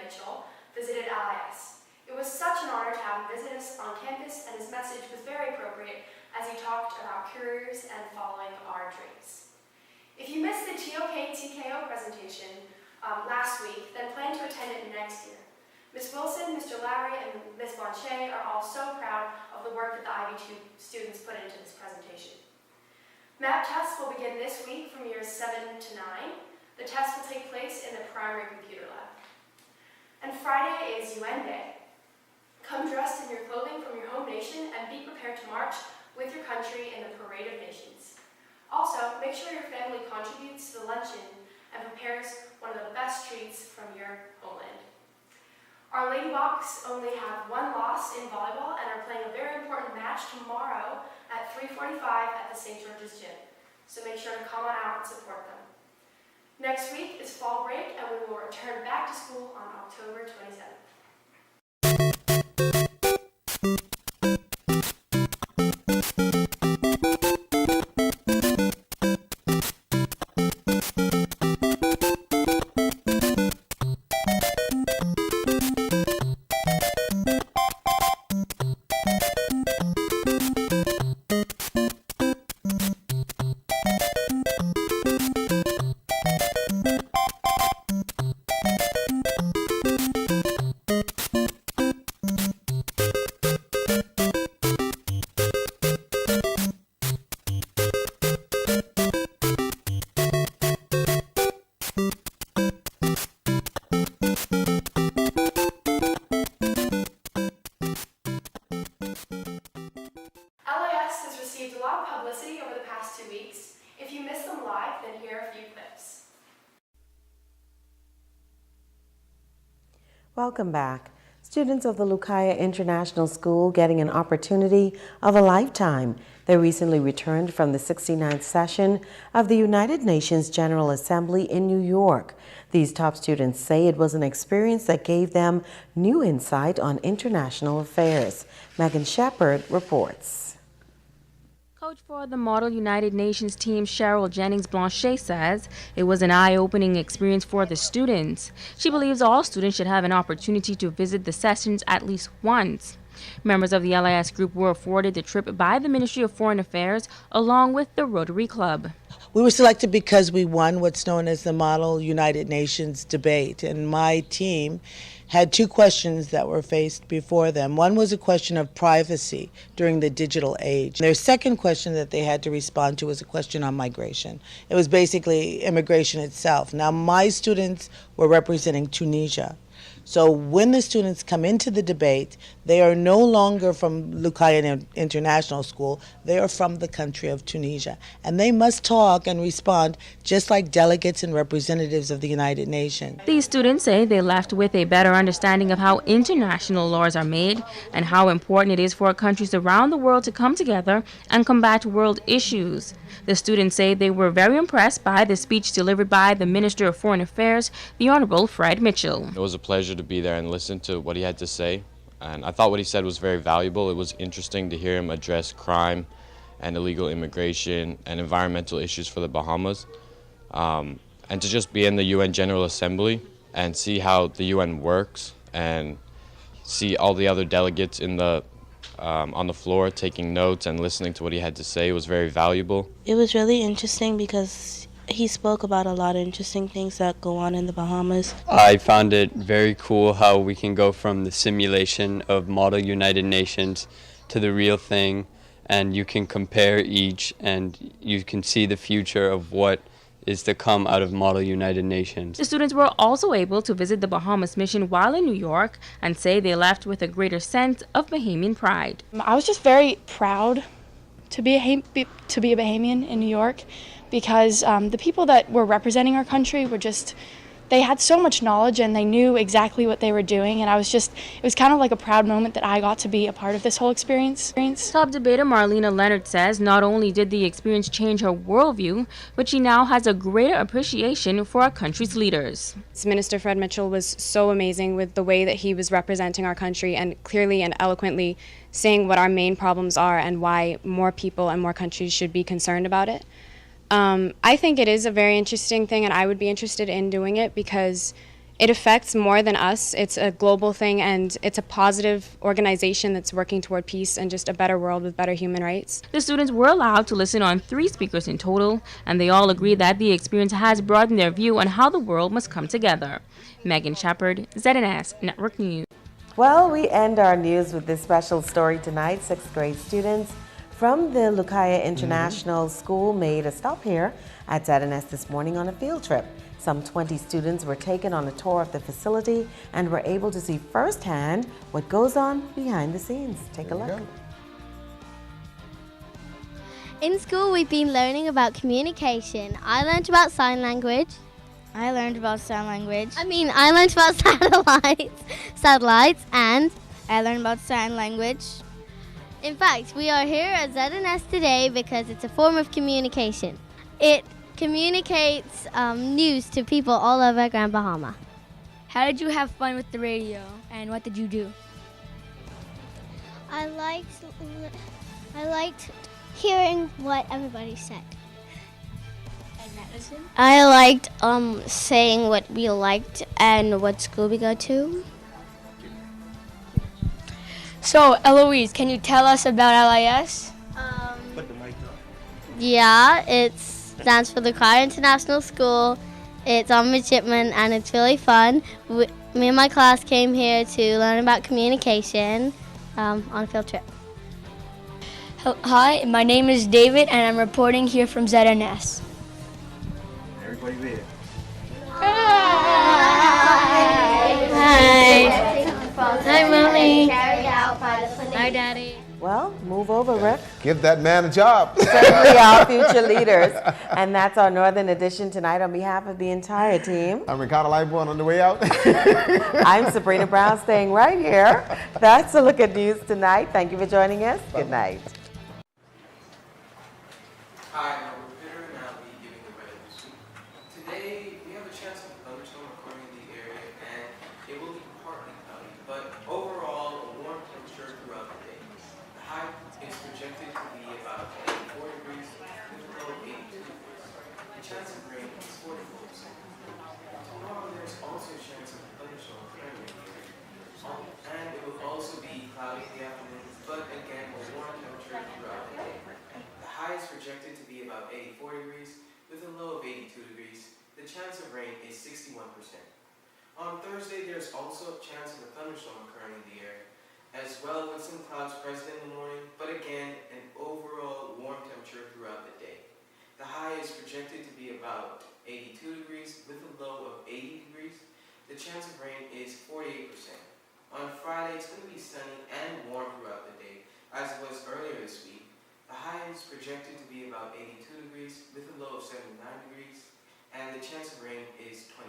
Mitchell, visited LIS. It was such an honor to have him visit us on campus, and his message was very appropriate as he talked about careers and following our dreams. If you missed the TOK-TKO presentation last week, then plan to attend it next year. Ms. Wilson, Mr. Lowry, and Ms. Blanchet are all so proud of the work that the IB2 students put into this presentation. Map tests will begin this week from years 7 to 9. The test will take place in the primary computer lab. And Friday is UN Day. Come dressed in your clothing from your home nation and be prepared to march with your country in the Parade of Nations. Also, make sure your family contributes to the luncheon and prepares one of the best treats from your homeland. Our Lady Bucks only have one loss in volleyball and are playing a very important match tomorrow at 3:45 at the St. George's Gym. So make sure to come on out and support them. Next week is fall break, and we will return back to school on October 27th. LIS has received a lot of publicity over the past 2 weeks. If you missed them live, then here are a few clips. Welcome back. Students of the Lucaya International School getting an opportunity of a lifetime. They recently returned from the 69th session of the United Nations General Assembly in New York. These top students say it was an experience that gave them new insight on international affairs. Megan Shepard reports. Coach for the Model United Nations team, Cheryl Jennings Blanchet, says it was an eye-opening experience for the students. She believes all students should have an opportunity to visit the sessions at least once. Members of the LIS group were afforded the trip by the Ministry of Foreign Affairs along with the Rotary Club. We were selected because we won what's known as the Model United Nations debate, and my team had 2 questions that were faced before them. One was a question of privacy during the digital age. Their second question that they had to respond to was a question on migration. It was basically immigration itself. Now, my students were representing Tunisia. So when the students come into the debate, they are no longer from Lucaya International School, they are from the country of Tunisia. And they must talk and respond just like delegates and representatives of the United Nations. These students say they left with a better understanding of how international laws are made and how important it is for countries around the world to come together and combat world issues. The students say they were very impressed by the speech delivered by the Minister of Foreign Affairs, the Honorable Fred Mitchell. It was a pleasure to be there and listen to what he had to say, and I thought what he said was very valuable. It was interesting to hear him address crime and illegal immigration and environmental issues for the Bahamas, and to just be in the UN General Assembly and see how the UN works and see all the other delegates in the on the floor taking notes and listening to what he had to say was very valuable. It was really interesting because he spoke about a lot of interesting things that go on in the Bahamas. I found it very cool how we can go from the simulation of Model United Nations to the real thing, and you can compare each and you can see the future of what is to come out of Model United Nations. The students were also able to visit the Bahamas mission while in New York and say they left with a greater sense of Bahamian pride. I was just very proud to be a Bahamian in New York because the people that were representing our country were just, they had so much knowledge and they knew exactly what they were doing, and it was kind of like a proud moment that I got to be a part of this whole experience. Top debater Marlena Leonard says not only did the experience change her worldview, but she now has a greater appreciation for our country's leaders. Minister Fred Mitchell was so amazing with the way that he was representing our country and clearly and eloquently saying what our main problems are and why more people and more countries should be concerned about it. I think it is a very interesting thing, and I would be interested in doing it because it affects more than us. It's a global thing, and it's a positive organization that's working toward peace and just a better world with better human rights. The students were allowed to listen on 3 speakers in total, and they all agreed that the experience has broadened their view on how the world must come together. Megan Shepard, ZNS Network News. Well, we end our news with this special story tonight. 6th grade students from the Lucaya International School made a stop here at ZNS this morning on a field trip. Some 20 students were taken on a tour of the facility and were able to see firsthand what goes on behind the scenes. Take a look. In school, we've been learning about communication. I learned about sign language. I learned about sign language. I learned about satellites, and I learned about sign language. In fact, we are here at ZNS today because it's a form of communication. It communicates news to people all over Grand Bahama. How did you have fun with the radio, and what did you do? I liked hearing what everybody said. And Madison? I liked saying what we liked and what school we go to. So, Eloise, can you tell us about LIS? Yeah, it stands for Lucaya International School. It's on Midshipman and it's really fun. Me and my class came here to learn about communication on a field trip. Hi, my name is David and I'm reporting here from ZNS. Everybody there. Hi. Hi, Mommy. Hi, Daddy. Well, move over, Rick. Give that man a job. Certainly our future leaders. And that's our Northern edition tonight on behalf of the entire team. I'm Ricardo Lightborn on the way out. I'm Sabrina Brown staying right here. That's a look at news tonight. Thank you for joining us. Good night. Hi, I'm Peter and I'll be giving the weather this week. Today, we have a chance of a thunderstorm occurring in the area and it will be partly cloudy, but overall a warm temperature throughout the day. The high is projected to be about 84 degrees with a low of 82 degrees. The chance of rain is 44%. Tomorrow, there's also a chance of a thunderstorm occurring in the area. And it will also be cloudy in the afternoon, but again, a warm temperature throughout the day. The high is projected to be about 84 degrees with a low of 82 degrees. The chance of rain is 61%. On Thursday, there's also a chance of a thunderstorm occurring in the area, as well with some clouds present in the morning, but again, an overall warm temperature throughout the day. The high is projected to be about 82 degrees with a low of 80 degrees. The chance of rain is 48%. On Friday, it's going to be sunny and warm throughout the day, as it was earlier this week. The high is projected to be about 82 degrees with a low of 79 degrees, and the chance of rain is 20%.